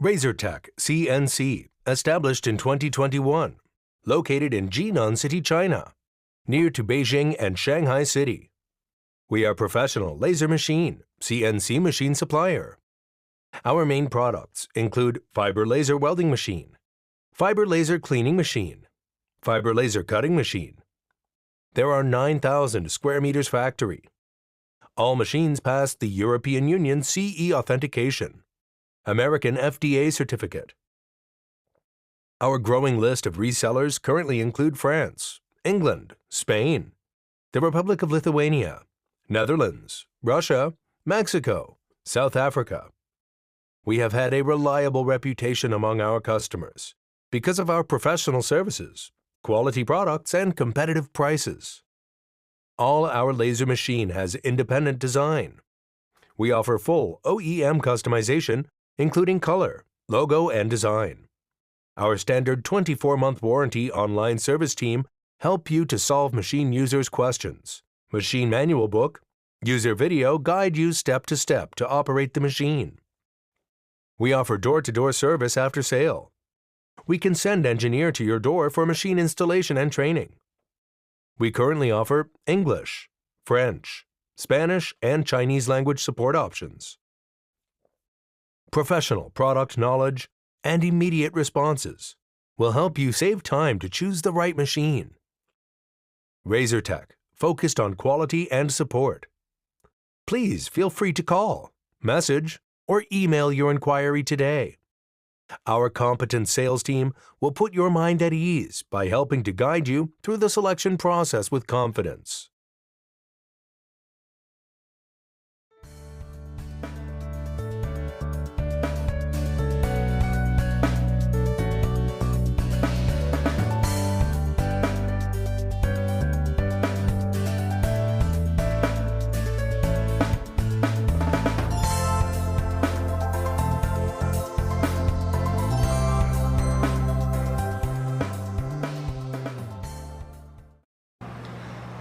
Razortek CNC, established in 2021, located in Jinan City, China, near to Beijing and Shanghai City. We are professional laser machine, CNC machine supplier. Our main products include fiber laser welding machine, fiber laser cleaning machine, fiber laser cutting machine. There are 9,000 square meters factory. All machines pass the European Union CE authentication, American FDA certificate. Our growing list of resellers currently include France, England, Spain, the Republic of Lithuania, Netherlands, Russia, Mexico, South Africa. We have had a reliable reputation among our customers because of our professional services, quality products, and competitive prices. All our laser machine has independent design. We offer full OEM customization, including color, logo, and design. Our standard 24-month warranty online service team help you to solve machine users' questions. Machine manual book, user video guide you step to operate the machine. We offer door-to-door service after sale. We can send engineer to your door for machine installation and training. We currently offer English, French, Spanish, and Chinese language support options. Professional product knowledge and immediate responses will help you save time to choose the right machine. Razortek, focused on quality and support. Please feel free to call, message, or email your inquiry today. Our competent sales team will put your mind at ease by helping to guide you through the selection process with confidence.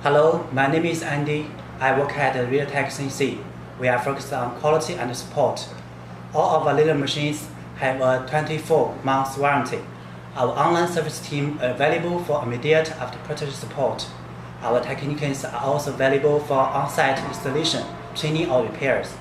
Hello, my name is Andy. I work at Razortek CNC. We are focused on quality and support. All of our laser machines have a 24-month warranty. Our online service team are available for immediate after-purchase support. Our technicians are also available for on-site installation, training, or repairs.